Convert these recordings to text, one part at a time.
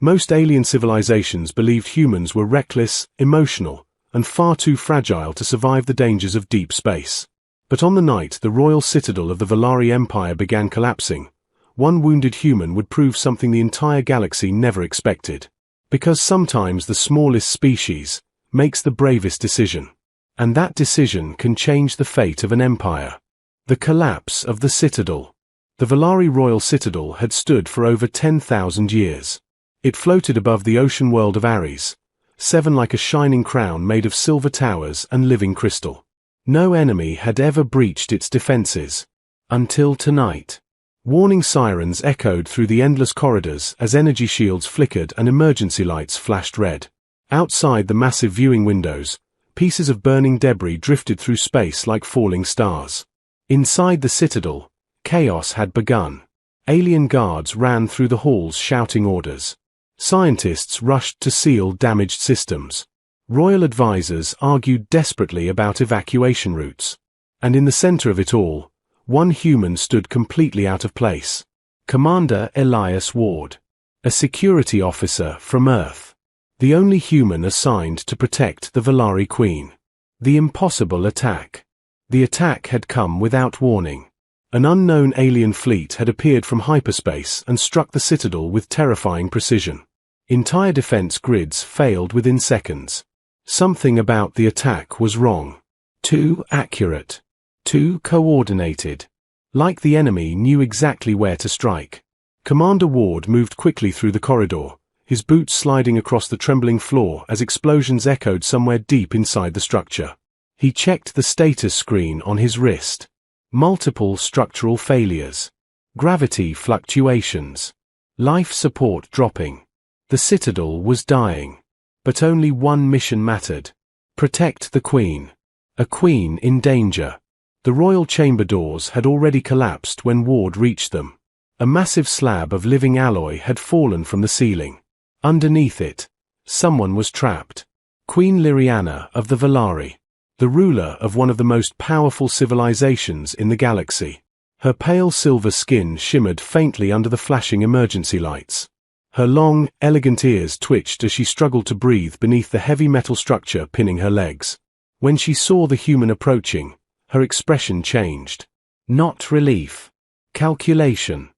Most alien civilizations believed humans were reckless, emotional, and far too fragile to survive the dangers of deep space. But on the night the royal citadel of the Valari Empire began collapsing, one wounded human would prove something the entire galaxy never expected. Because sometimes the smallest species makes the bravest decision. And that decision can change the fate of an empire. The collapse of the citadel. The Valari royal citadel had stood for over 10,000 years. It floated above the ocean world of Ares, seven like a shining crown made of silver towers and living crystal. No enemy had ever breached its defenses. Until tonight. Warning sirens echoed through the endless corridors as energy shields flickered and emergency lights flashed red. Outside the massive viewing windows, pieces of burning debris drifted through space like falling stars. Inside the citadel, chaos had begun. Alien guards ran through the halls shouting orders. Scientists rushed to seal damaged systems. Royal advisors argued desperately about evacuation routes. And in the center of it all, one human stood completely out of place. Commander Elias Ward. A security officer from Earth. The only human assigned to protect the Valari Queen. The impossible attack. The attack had come without warning. An unknown alien fleet had appeared from hyperspace and struck the citadel with terrifying precision. Entire defense grids failed within seconds. Something about the attack was wrong. Too accurate. Too coordinated. Like the enemy knew exactly where to strike. Commander Ward moved quickly through the corridor, his boots sliding across the trembling floor as explosions echoed somewhere deep inside the structure. He checked the status screen on his wrist. Multiple structural failures. Gravity fluctuations. Life support dropping. The citadel was dying. But only one mission mattered. Protect the Queen. A queen in danger. The royal chamber doors had already collapsed when Ward reached them. A massive slab of living alloy had fallen from the ceiling. Underneath it, someone was trapped. Queen Liriana of the Valari, the ruler of one of the most powerful civilizations in the galaxy. Her pale silver skin shimmered faintly under the flashing emergency lights. Her long, elegant ears twitched as she struggled to breathe beneath the heavy metal structure pinning her legs. When she saw the human approaching, her expression changed. Not relief. Calculation.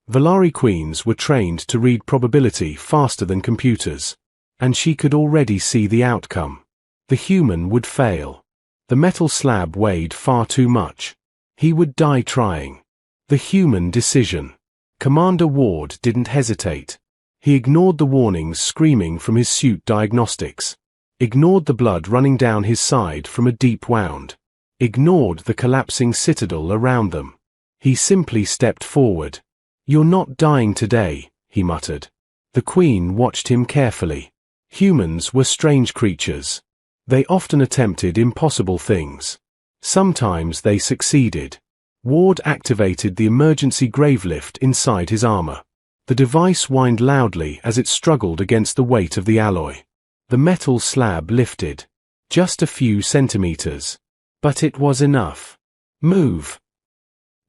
Valari queens were trained to read probability faster than computers. And she could already see the outcome. The human would fail. The metal slab weighed far too much. He would die trying. The human decision. Commander Ward didn't hesitate. He ignored the warnings screaming from his suit diagnostics. Ignored the blood running down his side from a deep wound. Ignored the collapsing citadel around them. He simply stepped forward. "You're not dying today," he muttered. The Queen watched him carefully. Humans were strange creatures. They often attempted impossible things. Sometimes they succeeded. Ward activated the emergency grave lift inside his armor. The device whined loudly as it struggled against the weight of the alloy. The metal slab lifted. Just a few centimeters. But it was enough. "Move!"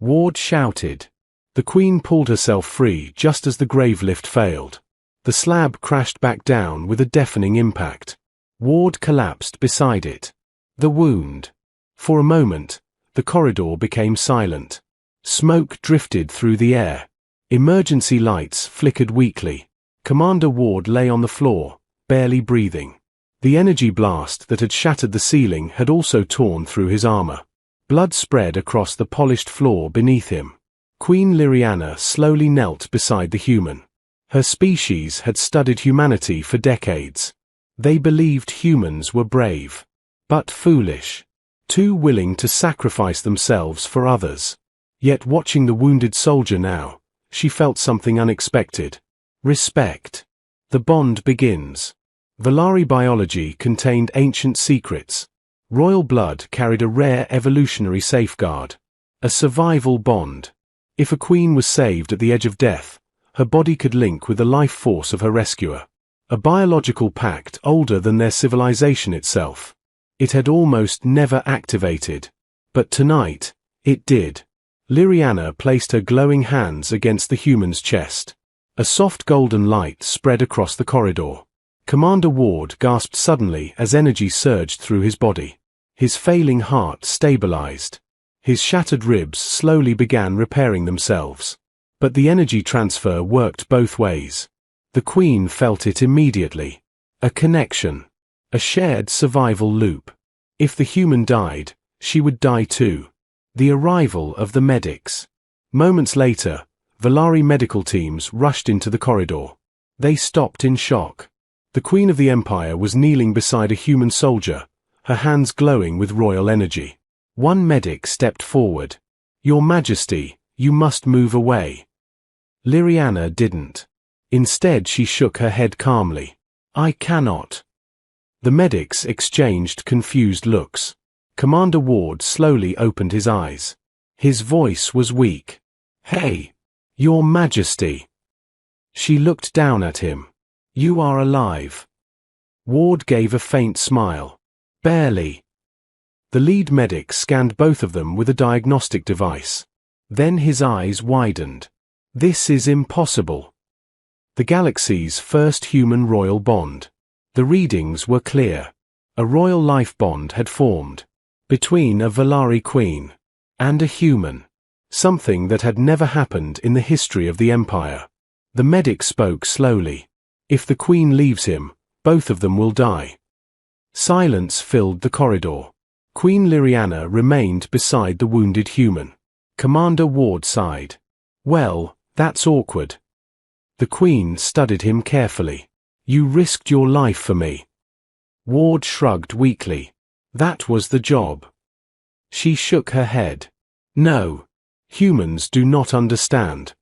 Ward shouted. The Queen pulled herself free just as the grave lift failed. The slab crashed back down with a deafening impact. Ward collapsed beside it. The wound. For a moment, the corridor became silent. Smoke drifted through the air. Emergency lights flickered weakly. Commander Ward lay on the floor, barely breathing. The energy blast that had shattered the ceiling had also torn through his armor. Blood spread across the polished floor beneath him. Queen Liriana slowly knelt beside the human. Her species had studied humanity for decades. They believed humans were brave, but foolish, too willing to sacrifice themselves for others. Yet watching the wounded soldier now, she felt something unexpected. Respect. The bond begins. Valari biology contained ancient secrets. Royal blood carried a rare evolutionary safeguard. A survival bond. If a queen was saved at the edge of death, her body could link with the life force of her rescuer. A biological pact older than their civilization itself. It had almost never activated. But tonight, it did. Liriana placed her glowing hands against the human's chest. A soft golden light spread across the corridor. Commander Ward gasped suddenly as energy surged through his body. His failing heart stabilized. His shattered ribs slowly began repairing themselves. But the energy transfer worked both ways. The Queen felt it immediately. A connection. A shared survival loop. If the human died, she would die too. The arrival of the medics. Moments later, Valari medical teams rushed into the corridor. They stopped in shock. The Queen of the Empire was kneeling beside a human soldier, her hands glowing with royal energy. One medic stepped forward. "Your Majesty, you must move away." Liriana didn't. Instead she shook her head calmly. "I cannot." The medics exchanged confused looks. Commander Ward slowly opened his eyes. His voice was weak. "Hey, Your Majesty." She looked down at him. "You are alive." Ward gave a faint smile. "Barely." The lead medic scanned both of them with a diagnostic device. Then his eyes widened. "This is impossible." The galaxy's first human royal bond. The readings were clear. A royal life bond had formed. Between a Valari queen and a human. Something that had never happened in the history of the Empire. The medic spoke slowly. "If the Queen leaves him, both of them will die." Silence filled the corridor. Queen Liriana remained beside the wounded human. Commander Ward sighed. "Well, that's awkward." The Queen studied him carefully. "You risked your life for me." Ward shrugged weakly. "That was the job." She shook her head. "No. Humans do not understand."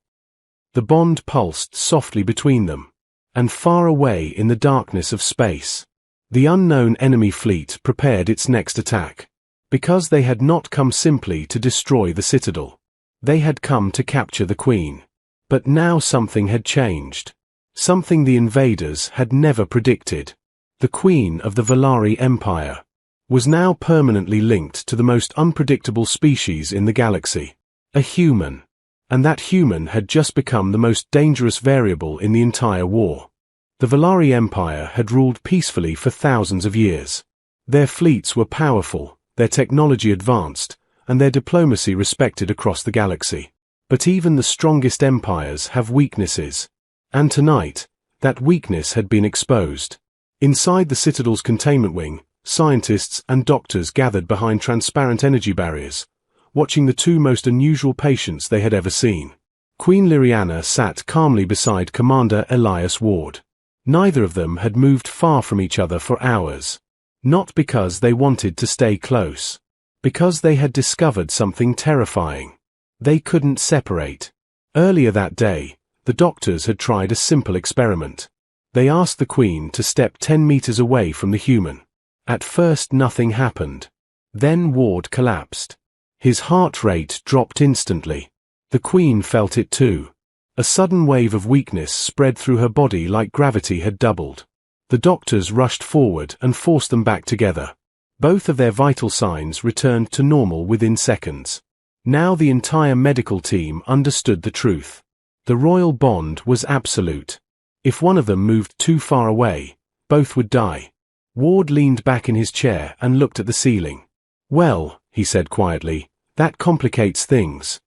The bond pulsed softly between them. And far away in the darkness of space, the unknown enemy fleet prepared its next attack. Because they had not come simply to destroy the citadel. They had come to capture the Queen. But now something had changed. Something the invaders had never predicted. The Queen of the Valari Empire was now permanently linked to the most unpredictable species in the galaxy. A human. And that human had just become the most dangerous variable in the entire war. The Valari Empire had ruled peacefully for thousands of years. Their fleets were powerful, their technology advanced, and their diplomacy respected across the galaxy. But even the strongest empires have weaknesses. And tonight, that weakness had been exposed. Inside the Citadel's containment wing, scientists and doctors gathered behind transparent energy barriers, watching the two most unusual patients they had ever seen. Queen Liriana sat calmly beside Commander Elias Ward. Neither of them had moved far from each other for hours. Not because they wanted to stay close. Because they had discovered something terrifying. They couldn't separate. Earlier that day, the doctors had tried a simple experiment. They asked the Queen to step 10 meters away from the human. At first nothing happened. Then Ward collapsed. His heart rate dropped instantly. The Queen felt it too. A sudden wave of weakness spread through her body like gravity had doubled. The doctors rushed forward and forced them back together. Both of their vital signs returned to normal within seconds. Now the entire medical team understood the truth. The royal bond was absolute. If one of them moved too far away, both would die. Ward leaned back in his chair and looked at the ceiling. "Well," he said quietly, "that complicates things."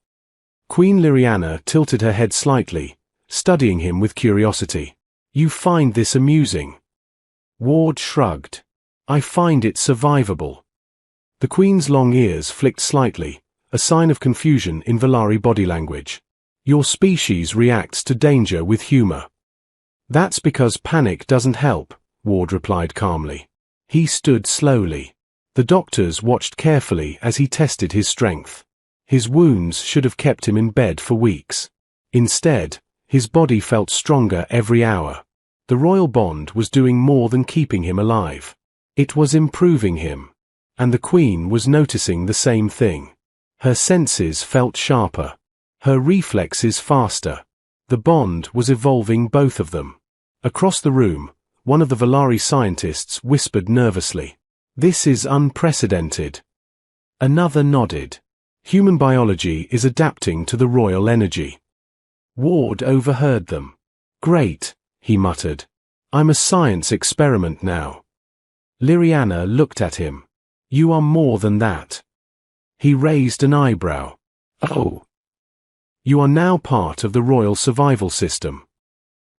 Queen Liriana tilted her head slightly, studying him with curiosity. "You find this amusing?" Ward shrugged. "I find it survivable." The Queen's long ears flicked slightly, a sign of confusion in Valari body language. "Your species reacts to danger with humor." "That's because panic doesn't help," Ward replied calmly. He stood slowly. The doctors watched carefully as he tested his strength. His wounds should have kept him in bed for weeks. Instead, his body felt stronger every hour. The royal bond was doing more than keeping him alive. It was improving him. And the Queen was noticing the same thing. Her senses felt sharper. Her reflexes faster. The bond was evolving both of them. Across the room, one of the Valari scientists whispered nervously, "This is unprecedented." Another nodded. Human biology is adapting to the royal energy. Ward overheard them. Great, he muttered. I'm a science experiment now. Liriana looked at him. You are more than that. He raised an eyebrow. Oh. You are now part of the royal survival system.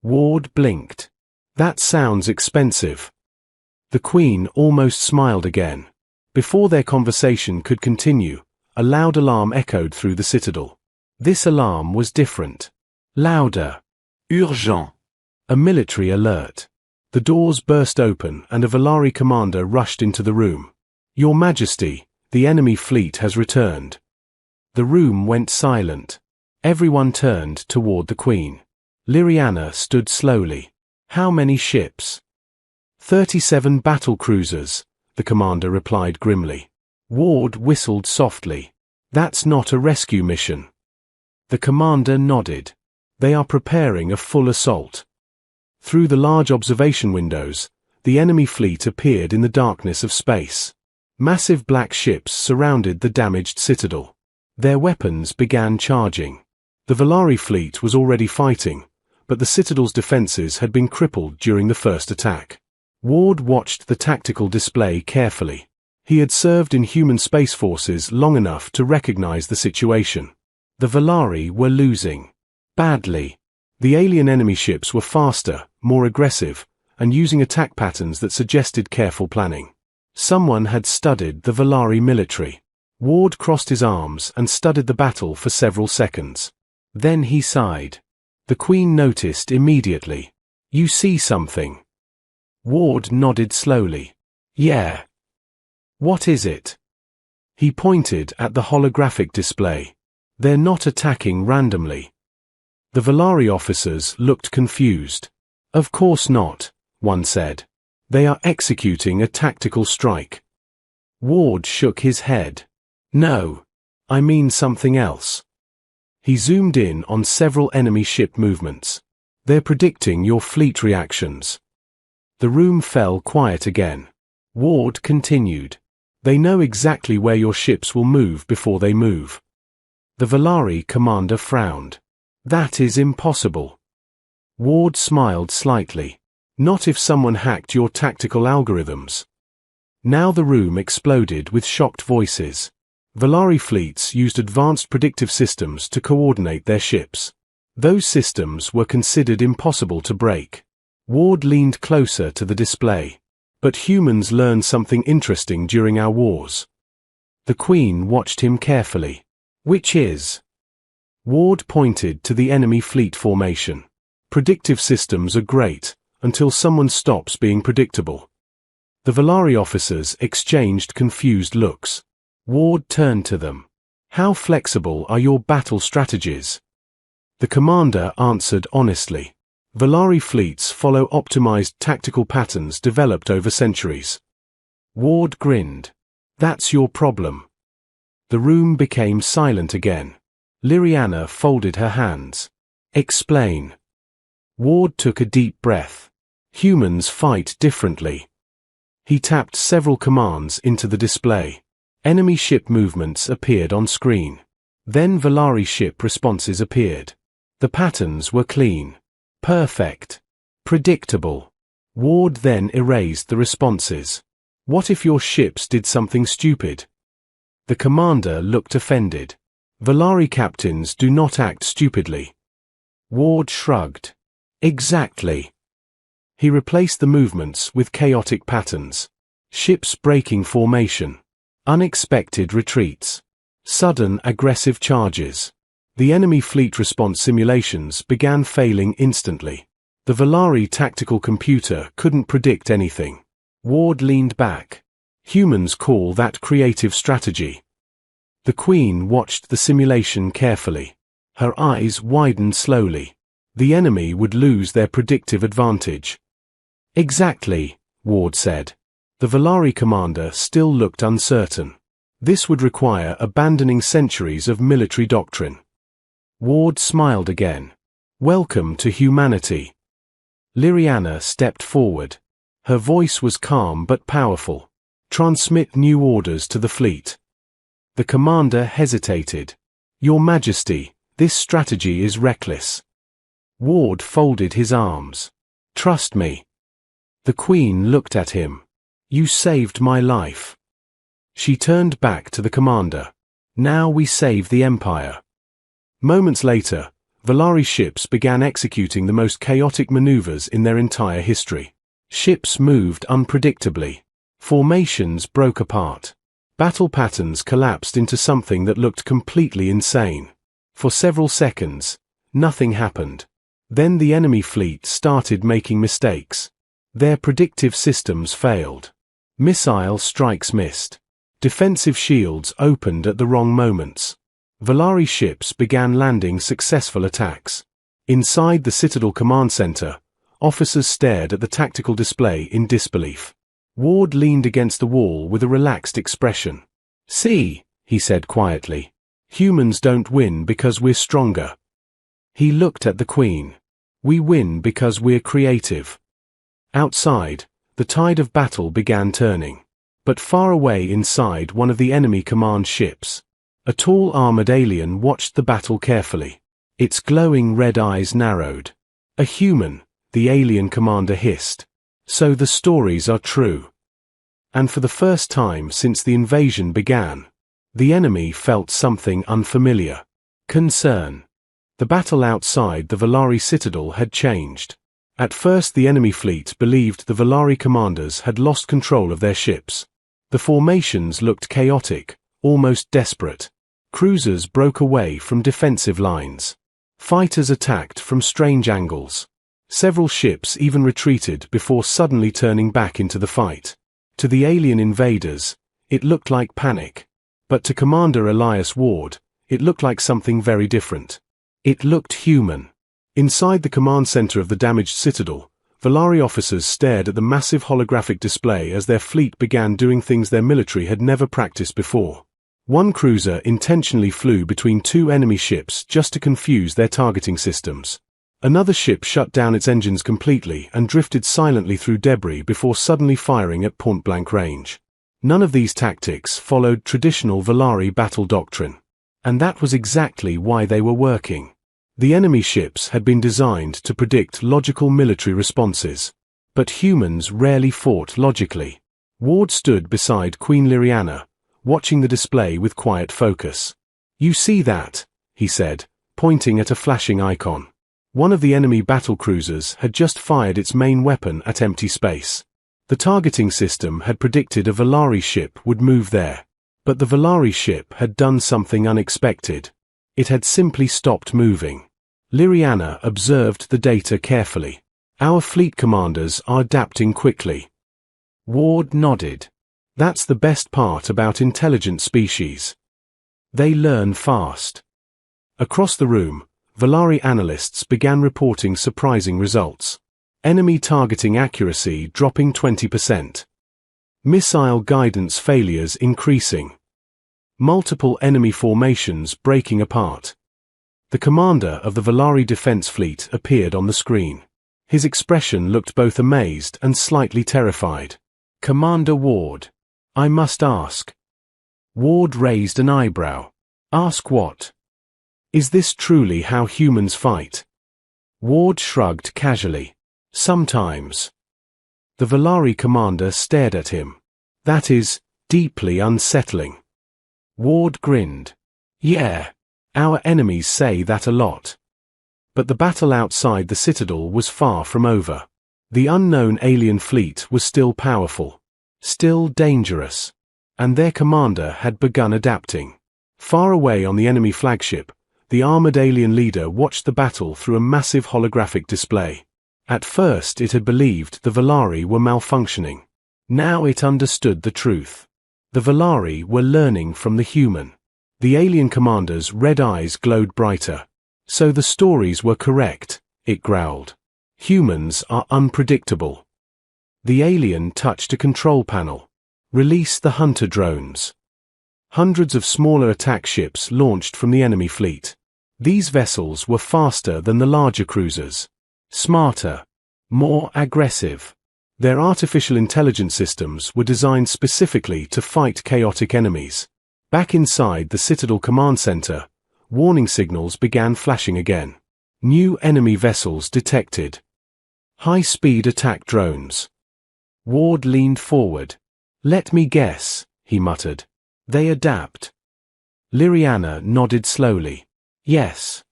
Ward blinked. That sounds expensive. The Queen almost smiled again. Before their conversation could continue, a loud alarm echoed through the citadel. This alarm was different. Louder. Urgent. A military alert. The doors burst open and a Valari commander rushed into the room. Your Majesty, the enemy fleet has returned. The room went silent. Everyone turned toward the Queen. Liriana stood slowly. How many ships? 37 battle cruisers, the commander replied grimly. Ward whistled softly. That's not a rescue mission. The commander nodded. They are preparing a full assault. Through the large observation windows, the enemy fleet appeared in the darkness of space. Massive black ships surrounded the damaged citadel. Their weapons began charging. The Valari fleet was already fighting, but the citadel's defenses had been crippled during the first attack. Ward watched the tactical display carefully. He had served in human space forces long enough to recognize the situation. The Valari were losing. Badly. The alien enemy ships were faster, more aggressive, and using attack patterns that suggested careful planning. Someone had studied the Valari military. Ward crossed his arms and studied the battle for several seconds. Then he sighed. The Queen noticed immediately. You see something? Ward nodded slowly. Yeah. What is it? He pointed at the holographic display. They're not attacking randomly. The Valari officers looked confused. Of course not, one said. They are executing a tactical strike. Ward shook his head. No, I mean something else. He zoomed in on several enemy ship movements. They're predicting your fleet reactions. The room fell quiet again. Ward continued. They know exactly where your ships will move before they move. The Valari commander frowned. That is impossible. Ward smiled slightly. Not if someone hacked your tactical algorithms. Now the room exploded with shocked voices. Valari fleets used advanced predictive systems to coordinate their ships. Those systems were considered impossible to break. Ward leaned closer to the display. But humans learned something interesting during our wars. The Queen watched him carefully. Which is? Ward pointed to the enemy fleet formation. Predictive systems are great, until someone stops being predictable. The Valari officers exchanged confused looks. Ward turned to them. How flexible are your battle strategies? The commander answered honestly. Valari fleets follow optimized tactical patterns developed over centuries. Ward grinned. That's your problem. The room became silent again. Liriana folded her hands. Explain. Ward took a deep breath. Humans fight differently. He tapped several commands into the display. Enemy ship movements appeared on screen. Then Valari ship responses appeared. The patterns were clean. Perfect. Predictable. Ward then erased the responses. What if your ships did something stupid? The commander looked offended. Valari captains do not act stupidly. Ward shrugged. Exactly. He replaced the movements with chaotic patterns. Ships breaking formation. Unexpected retreats. Sudden aggressive charges. The enemy fleet response simulations began failing instantly. The Valari tactical computer couldn't predict anything. Ward leaned back. Humans call that creative strategy. The Queen watched the simulation carefully. Her eyes widened slowly. The enemy would lose their predictive advantage. Exactly, Ward said. The Valari commander still looked uncertain. This would require abandoning centuries of military doctrine. Ward smiled again. Welcome to humanity. Liriana stepped forward. Her voice was calm but powerful. Transmit new orders to the fleet. The commander hesitated. Your Majesty, this strategy is reckless. Ward folded his arms. "Trust me." The Queen looked at him. "You saved my life." She turned back to the commander. "Now we save the Empire." Moments later, Valari ships began executing the most chaotic maneuvers in their entire history. Ships moved unpredictably. Formations broke apart. Battle patterns collapsed into something that looked completely insane. For several seconds, nothing happened. Then the enemy fleet started making mistakes. Their predictive systems failed. Missile strikes missed. Defensive shields opened at the wrong moments. Valari ships began landing successful attacks. Inside the Citadel Command Center, officers stared at the tactical display in disbelief. Ward leaned against the wall with a relaxed expression. "See," he said quietly, "humans don't win because we're stronger." He looked at the Queen. "We win because we're creative." Outside, the tide of battle began turning. But far away inside one of the enemy command ships, a tall armored alien watched the battle carefully. Its glowing red eyes narrowed. "A human," the alien commander hissed. "So the stories are true." And for the first time since the invasion began, the enemy felt something unfamiliar. Concern. The battle outside the Valari citadel had changed. At first the enemy fleet believed the Valari commanders had lost control of their ships. The formations looked chaotic, almost desperate. Cruisers broke away from defensive lines. Fighters attacked from strange angles. Several ships even retreated before suddenly turning back into the fight. To the alien invaders, it looked like panic. But to Commander Elias Ward, it looked like something very different. It looked human. Inside the command center of the damaged citadel, Valari officers stared at the massive holographic display as their fleet began doing things their military had never practiced before. One cruiser intentionally flew between two enemy ships just to confuse their targeting systems. Another ship shut down its engines completely and drifted silently through debris before suddenly firing at point-blank range. None of these tactics followed traditional Valari battle doctrine. And that was exactly why they were working. The enemy ships had been designed to predict logical military responses. But humans rarely fought logically. Ward stood beside Queen Liriana, watching the display with quiet focus. "You see that?" he said, pointing at a flashing icon. One of the enemy battle cruisers had just fired its main weapon at empty space. The targeting system had predicted a Valari ship would move there. But the Valari ship had done something unexpected. It had simply stopped moving. Liriana observed the data carefully. "Our fleet commanders are adapting quickly." Ward nodded. "That's the best part about intelligent species. They learn fast." Across the room, Valari analysts began reporting surprising results. Enemy targeting accuracy dropping 20%. Missile guidance failures increasing. Multiple enemy formations breaking apart. The commander of the Valari defense fleet appeared on the screen. His expression looked both amazed and slightly terrified. "Commander Ward, I must ask." Ward raised an eyebrow. "Ask what? Is this truly how humans fight?" Ward shrugged casually. "Sometimes." The Valari commander stared at him. "That is deeply unsettling." Ward grinned. "Yeah, our enemies say that a lot." But the battle outside the citadel was far from over. The unknown alien fleet was still powerful, still dangerous, and their commander had begun adapting. Far away on the enemy flagship, the armored alien leader watched the battle through a massive holographic display. At first it had believed the Valari were malfunctioning. Now it understood the truth. The Valari were learning from the human. The alien commander's red eyes glowed brighter. "So the stories were correct," it growled. "Humans are unpredictable." The alien touched a control panel. "Release the hunter drones." Hundreds of smaller attack ships launched from the enemy fleet. These vessels were faster than the larger cruisers. Smarter. More aggressive. Their artificial intelligence systems were designed specifically to fight chaotic enemies. Back inside the Citadel Command Center, warning signals began flashing again. New enemy vessels detected. High-speed attack drones. Ward leaned forward. "Let me guess," he muttered. "They adapt." Liriana nodded slowly. "Yes."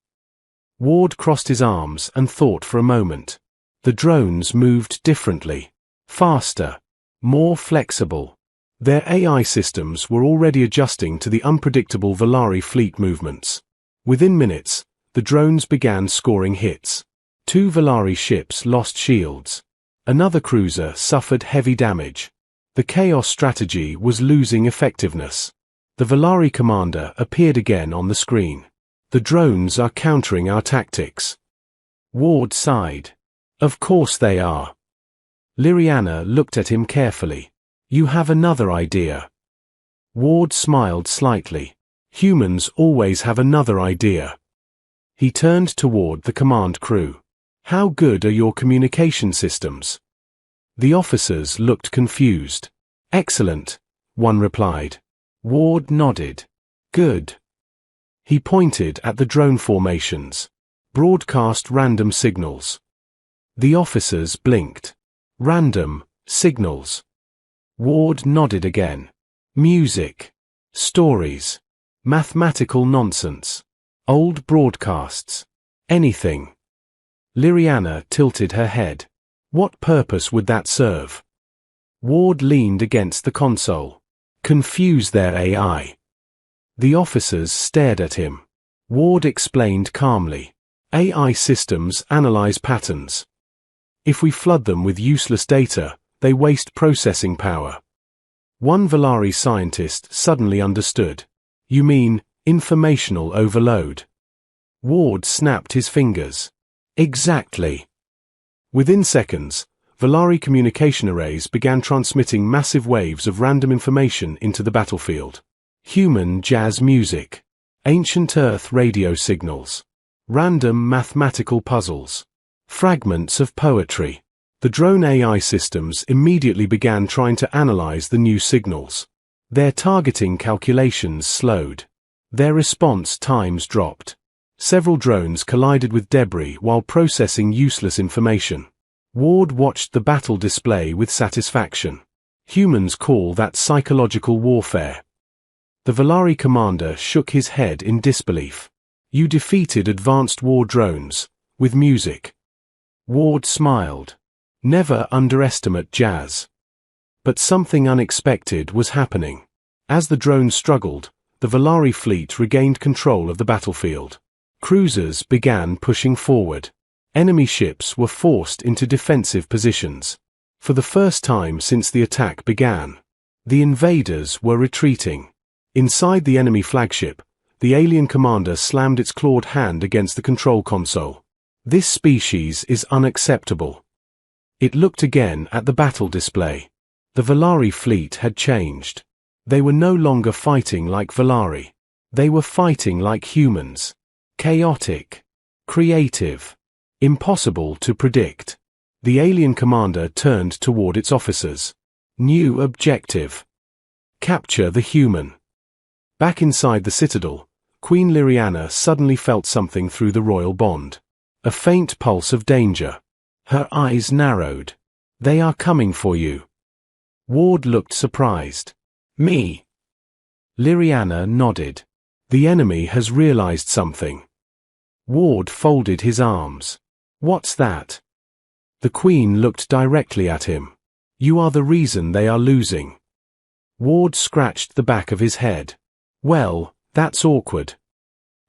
Ward crossed his arms and thought for a moment. The drones moved differently. Faster. More flexible. Their AI systems were already adjusting to the unpredictable Valari fleet movements. Within minutes, the drones began scoring hits. 2 Valari ships lost shields. Another cruiser suffered heavy damage. The Chaos strategy was losing effectiveness. The Valari commander appeared again on the screen. "The drones are countering our tactics." Ward sighed. "Of course they are." Liriana looked at him carefully. "You have another idea." Ward smiled slightly. "Humans always have another idea." He turned toward the command crew. "How good are your communication systems?" The officers looked confused. "Excellent," one replied. Ward nodded. "Good." He pointed at the drone formations. "Broadcast random signals." The officers blinked. "Random signals." Ward nodded again. "Music. Stories. Mathematical nonsense. Old broadcasts. Anything." Liriana tilted her head. "What purpose would that serve?" Ward leaned against the console. "Confuse their AI." The officers stared at him. Ward explained calmly. "AI systems analyze patterns. If we flood them with useless data, they waste processing power." One Valari scientist suddenly understood. "You mean informational overload?" Ward snapped his fingers. "Exactly." Within seconds, Valari communication arrays began transmitting massive waves of random information into the battlefield. Human jazz music. Ancient Earth radio signals. Random mathematical puzzles. Fragments of poetry. The drone AI systems immediately began trying to analyze the new signals. Their targeting calculations slowed. Their response times dropped. Several drones collided with debris while processing useless information. Ward watched the battle display with satisfaction. Humans call that psychological warfare. The Valari commander shook his head in disbelief. "You defeated advanced war drones, with music." Ward smiled. "Never underestimate jazz." But something unexpected was happening. As the drones struggled, the Valari fleet regained control of the battlefield. Cruisers began pushing forward. Enemy ships were forced into defensive positions. For the first time since the attack began, the invaders were retreating. Inside the enemy flagship, the alien commander slammed its clawed hand against the control console. "This species is unacceptable." It looked again at the battle display. The Valari fleet had changed. They were no longer fighting like Valari. They were fighting like humans. Chaotic. Creative. Impossible to predict. The alien commander turned toward its officers. "New objective. Capture the human." Back inside the citadel, Queen Liriana suddenly felt something through the royal bond. A faint pulse of danger. Her eyes narrowed. "They are coming for you." Ward looked surprised. "Me?" Liriana nodded. "The enemy has realized something." Ward folded his arms. "What's that?" The Queen looked directly at him. "You are the reason they are losing." Ward scratched the back of his head. "Well, that's awkward."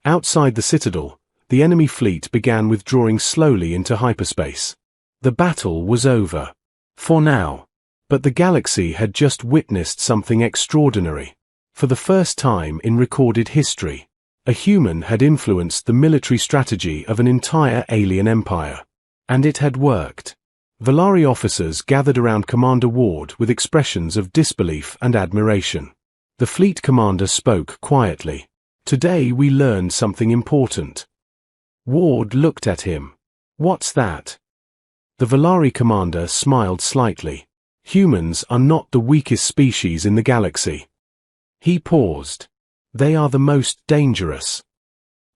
Outside the citadel, the enemy fleet began withdrawing slowly into hyperspace. The battle was over. For now. But the galaxy had just witnessed something extraordinary. For the first time in recorded history, a human had influenced the military strategy of an entire alien empire. And it had worked. Valari officers gathered around Commander Ward with expressions of disbelief and admiration. The fleet commander spoke quietly. "Today we learned something important." Ward looked at him. "What's that?" The Valari commander smiled slightly. "Humans are not the weakest species in the galaxy." He paused. "They are the most dangerous."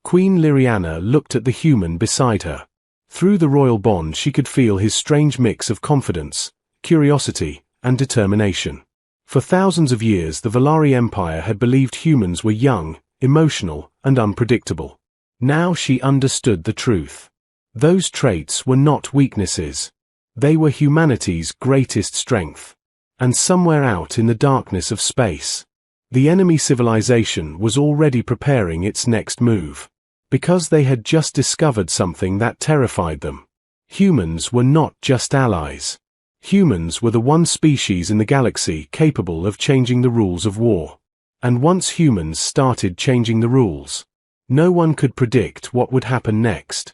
Queen Liriana looked at the human beside her. Through the royal bond she could feel his strange mix of confidence, curiosity, and determination. For thousands of years the Valari Empire had believed humans were young, emotional, and unpredictable. Now she understood the truth. Those traits were not weaknesses. They were humanity's greatest strength. And somewhere out in the darkness of space, the enemy civilization was already preparing its next move. Because they had just discovered something that terrified them. Humans were not just allies. Humans were the one species in the galaxy capable of changing the rules of war. And once humans started changing the rules, no one could predict what would happen next.